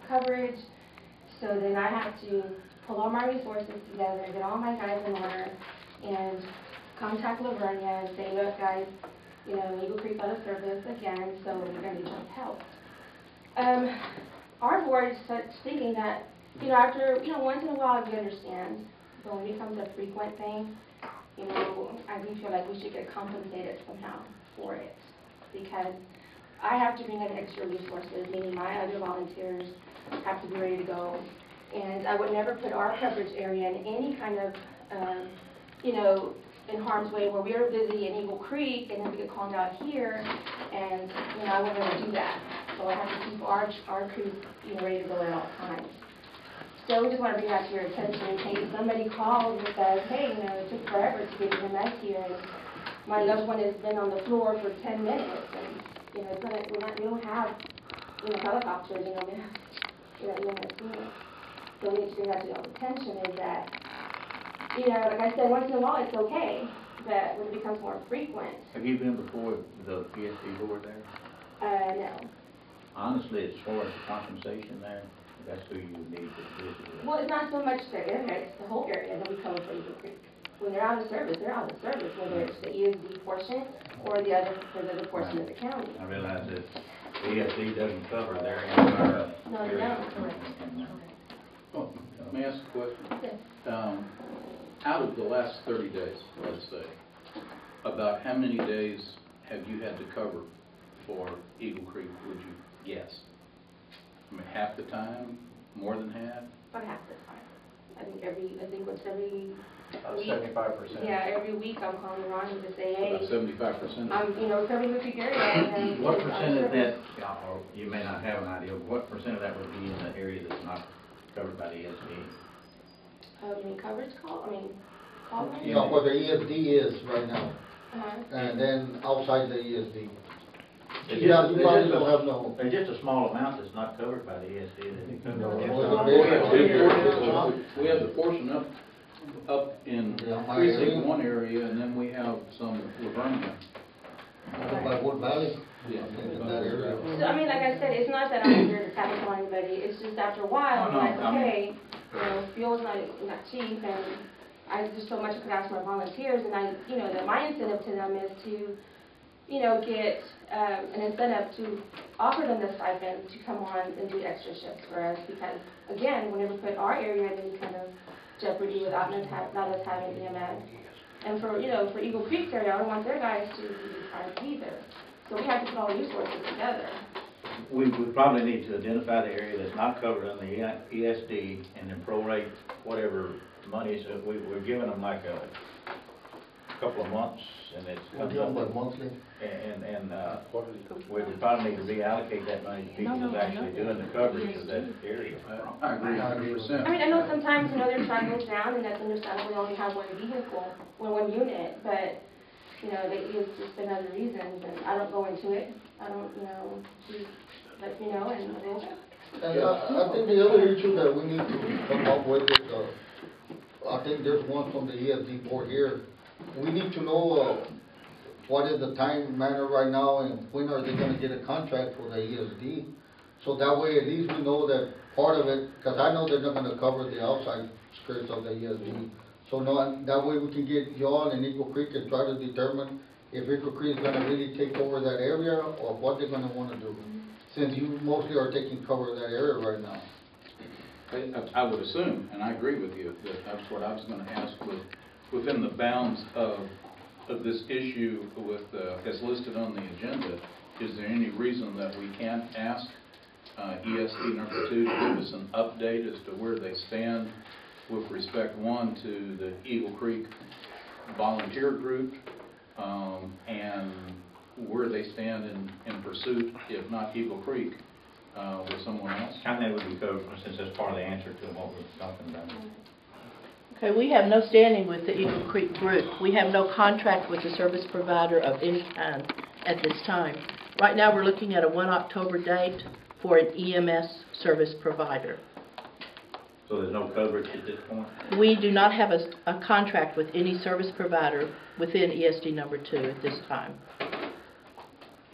coverage. So then I have to pull all my resources together, get all my guys in order, and contact Lavernia and say, look guys, you know, Eagle Creek out of service again, so we're going to need your help. Our board is thinking that, you know, after, you know, once in a while you understand, but when it becomes a frequent thing, you know, I do feel like we should get compensated somehow for it, because I have to bring in extra resources, meaning my other volunteers have to be ready to go, and I would never put our coverage area in any kind of, you know, in harm's way where we're busy in Eagle Creek and then we get called out here, and, you know, I would never do that. So I have to keep our crews, you know, ready to go at all times. So we just want to bring that to your attention in case somebody calls and says, hey, you know, it took forever to get EMS here, and my loved one has been on the floor for 10 minutes, and, you know, we don't have, you know, helicopters, you know, we have, you know, EMS units. So we need to bring that to your attention is that, you know, like I said, once in a while it's okay, but when it becomes more frequent. Have you been before the ESD board there? No. Honestly, as far as the compensation there, that's who you need to visit with. Well, it's not so much the area, it's the whole area that we cover for Eagle Creek. When they're out of service, they're out of service, whether it's the ESD portion or the other portion of the county. I realize that the ESD doesn't cover their entire No, they area. don't. Oh, let me ask a question. Yes. Out of the last 30 days, let's say, about how many days have you had to cover for Eagle Creek, would you guess? I mean, half the time? More than half? About half the time. I think what's every week? 75%. Yeah, every week I'm calling Ronnie to say, hey, About 75%? I'm, you know, covering the Creek area. And What percent of that, or you may not have an idea, what percent of that would be in the area that's not covered by the ESD? You mean coverage call? I mean, call? You know, what the ESD is right now, Uh-huh. and then outside the ESD. It's Yeah, just- you probably don't have no. There's just a small amount that's not covered by the ESD that they cover. No, we have the portion up in Yeah, my precinct area. 1 area, and then we have some Lavernia. By Wood Valley. Yeah. In that area. So, I mean, like I said, it's not that I'm here to sabotage anybody. It's just after a while, No, I'm like, I mean- okay, you know, fuel's not cheap, and I just so much could ask my volunteers, and I, you know, that my incentive to them is to, you know, get an incentive to offer them the stipend to come on and do extra shifts for us, because, again, whenever we put our area in any kind of jeopardy without us having EMS. And for, you know, for Eagle Creek area, I don't want their guys to be tired either. So we have to put all the resources together. We probably need to identify the area that's not covered in the ESD and then prorate whatever monies. We're giving them like a couple of months, and it's What do you coming up. want, monthly? And we would probably need to reallocate that money to people who's actually doing the coverage of that area. I agree 100%. I mean, I know sometimes, you know, their truck goes down, and that's understandable. We only have one vehicle, one unit, but, you know, it's just been other reasons, and I don't go into it. I don't, you know, just let me know, and we'll. And I think the other issue that we need to come up with is, I think there's one from the ESD board here. We need to know, what is the time manner right now, and when are they gonna get a contract for the ESD? So that way, at least we know that part of it, cause I know they're not gonna cover the outside skirts of the ESD. So no, that way we can get y'all and Eagle Creek and try to determine if Eagle Creek is gonna really take over that area, or what they're gonna wanna do. Since you mostly are taking cover of that area right now. I would assume, and I agree with you, that that's what I was going to ask, within the bounds of this issue with, as listed on the agenda, is there any reason that we can't ask ESD number 2 to give us an update as to where they stand with respect, one, to the Eagle Creek volunteer group, and where they stand in pursuit, if not Eagle Creek, with someone else? Kind of would be covered, since that's part of the answer to what we're talking about. Okay, we have no standing with the Eagle Creek group. We have no contract with the service provider of any kind at this time. Right now, we're looking at a 1 October date for an EMS service provider. So there's no coverage at this point? We do not have a contract with any service provider within ESD number 2 at this time.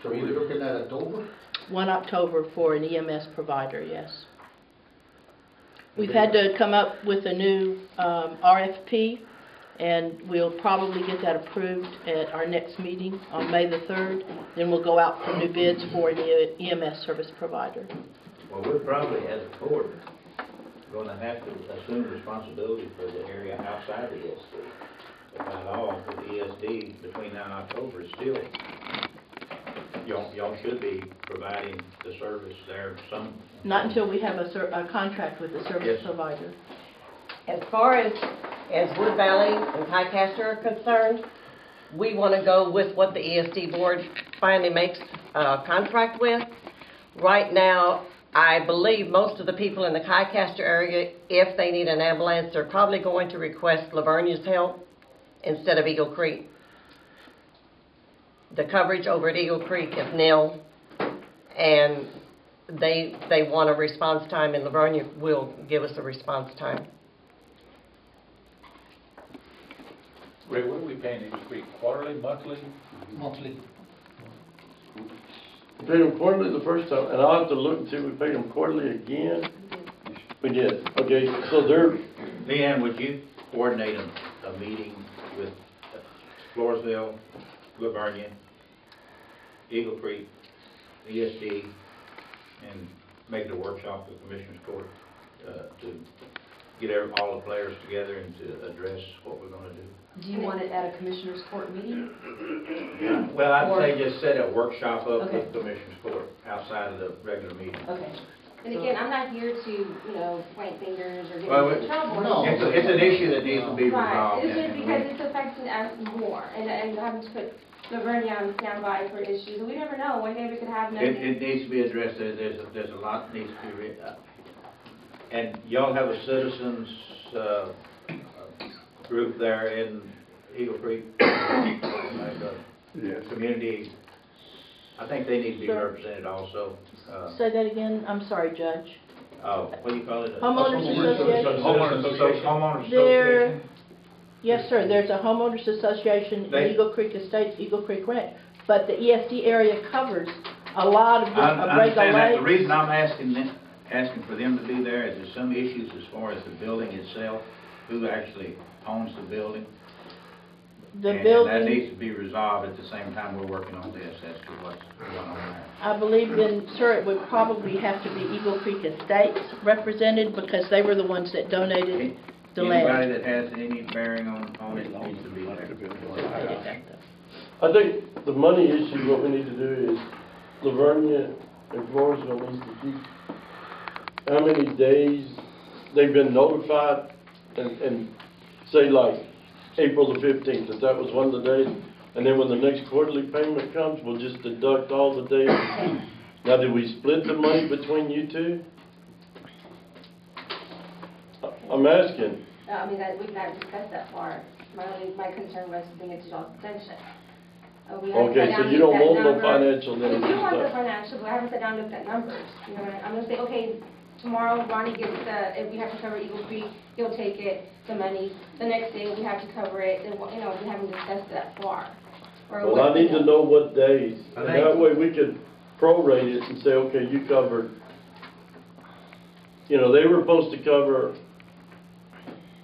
So we're looking at October? 1 October for an EMS provider, yes. We've had to come up with a new RFP, and we'll probably get that approved at our next meeting on May the 3rd. Then we'll go out for new bids for an EMS service provider. Well, we're probably, as a board, going to have to assume responsibility for the area outside the ESD. But by law, with the ESD, between now and October, is still, y'all should be providing the service there some. Not until we have a contract with the service Yes. provider. As far as Wood Valley and Highcaster are concerned, we want to go with what the ESD board finally makes a contract with. Right now, I believe most of the people in the Highcaster area, if they need an ambulance, they're probably going to request Lavernia's help instead of Eagle Creek. The coverage over at Eagle Creek is nil, and they want a response time, and Lavernia will give us a response time. Ray, what are we paying Eagle Creek, quarterly, monthly? Monthly. We paid them quarterly the first time, and I'll have to look and see if we paid them quarterly again. We did. Okay, so they're, Leanne, would you coordinate a meeting with Floresville, Lavernia, Eagle Creek, ESD, and make it a workshop with Commissioners Court to get all the players together and to address what we're going to do? Do you want it at a Commissioners Court meeting? Well, I'd say just set a workshop up Okay. with Commissioners Court outside of the regular meeting. Okay. And again, I'm not here to, point fingers or get Well, in trouble. no. It's an issue that needs to be Right, resolved. it's just and because it's affecting us more, and having to put Lavernia on standby for issues, and we never know, one day we could have nothing. It needs to be addressed. There's a lot that needs to be and y'all have a citizens group there in Eagle Creek, community. I think they need to be Sure. represented also. Say that again. I'm sorry, Judge. What do you call it? Homeowners Association? Homeowners There, Association? yes, sir. There's a homeowners association in They- Eagle Creek Estates, Eagle Creek Ranch, but the ESD area covers a lot of I different understand that. The regulations. reason I'm asking for them to be there is there's some issues as far as the building itself, who actually owns the building. The And that building, needs to be resolved at the same time we're working on this as to what's going on there. I believe then, sir, it would probably have to be Eagle Creek Estates represented because they were the ones that donated the Anybody land. that has any bearing on it needs to be there. I think the money issue, what we need to do is, Lavernia and Floresville needs to keep how many days they've been notified, and say like April the 15th, that was one of the days, and then when the next quarterly payment comes, we'll just deduct all the days. Now, did we split the money between you two? I'm asking. We've not discussed that far. My concern was to bring it to y'all's attention. Okay, so you don't want no financial I then? do want the financial, but I haven't sat down and looked at numbers. You know, I'm gonna say, okay, tomorrow Ronnie gets if we have to cover Eagle Creek, he'll take it, the money. The next day we have to cover it, and, we haven't discussed that far. Or Well, I need to know what days, I and think- that way we could prorate it and say, okay, you covered, they were supposed to cover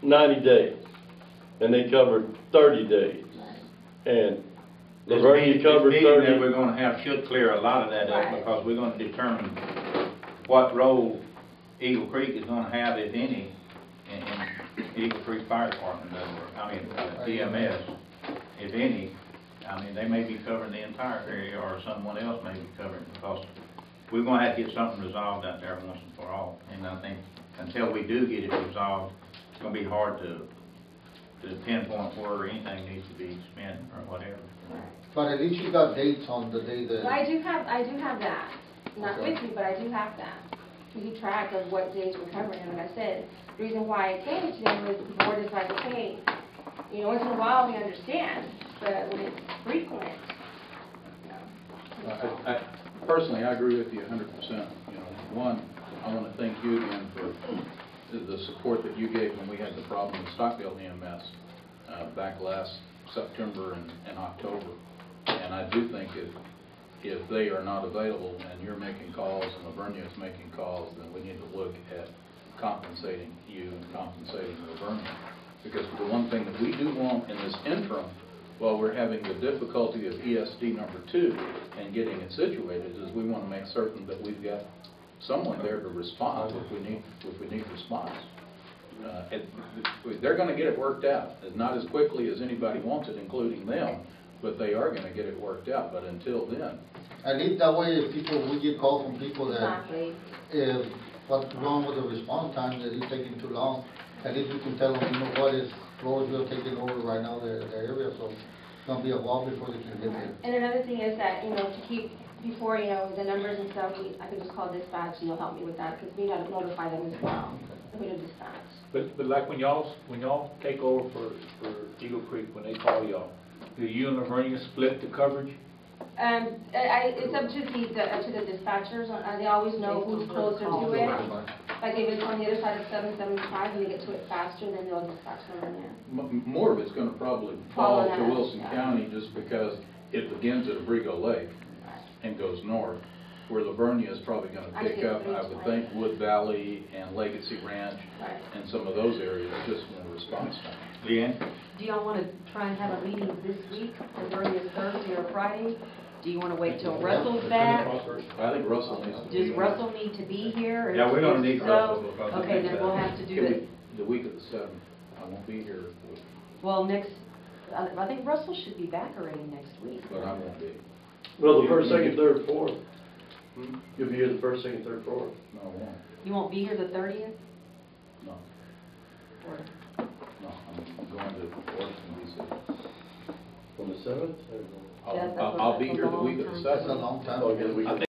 90 days, and they covered 30 days, and Lavernia covered This meeting that 30. we're gonna have should clear a lot of that up, Right. because we're gonna determine what role Eagle Creek is gonna have, if any, in Eagle Creek Fire Department, EMS, if any. They may be covering the entire area, or someone else may be covering, because we're gonna have to get something resolved out there once and for all. And I think until we do get it resolved, it's gonna be hard to pinpoint where anything needs to be spent or whatever. But at least you got dates on the day that. Well, I do have that. Not Okay. with me, but I do have that. To keep track of what days we're covering, and like I said, the reason why I came to them was the board is like, okay, once in a while we understand, but when it's frequent, Personally, I agree with you 100%. One, I want to thank you again for the support that you gave when we had the problem with Stockdale EMS back last September and October. And I do think if they are not available and you're making calls and Lavernia is making calls, then we need to look at compensating you and compensating Lavernia. Because the one thing that we do want in this interim, while we're having the difficulty of ESD number 2 and getting it situated, is we want to make certain that we've got someone there to respond if we need response. They're going to get it worked out, not as quickly as anybody wants it, including them, but they are going to get it worked out. But until then, At least that way, if we get calls from people that, Exactly. if what's wrong with the response time, that it's taking too long, at least we can tell them, you know what, is Floresville taking over right now, the area, so it's gonna be a while before they can get there. And another thing is that, you know, to keep, before, you know, the numbers and stuff, I can just call dispatch and they'll help me with that, because we gotta notify them as well, who to dispatch. But like when y'all take over for Eagle Creek, when they call y'all, do you and Lavernia split the coverage? It's up to the dispatchers, they always know who's closer to it. Like if it's on the other side of 775 and they get to it faster, then they'll dispatch them in there. more of it's going to probably Fall fall on to us, Wilson yeah. County just because it begins at Abrigo Lake and goes north, where Lavernia is probably going to I pick think up, I would think, Wood Valley and Legacy Ranch Right. and some of those areas, just more response time. Leanne? Do y'all want to try and have a meeting this week, as early as Thursday or Friday? Do you want to wait till Russell's back? I think Russell needs to be. Does Russell need to be here? Yeah, we're gonna need If Russell so, because of okay, the then we'll have to do it, The week of the 7th, I won't be here, well, next, I think Russell should be back already next week. but I won't be. Well, the first, second, third, fourth. You'll be here the first, second, third, fourth. No, I won't. You won't be here the 30th? No, Or- no, I'm going to Washington DC. On the seventh? Yes, that's I'll be a here the long week of the time. That's a 7th. long time. Okay, we can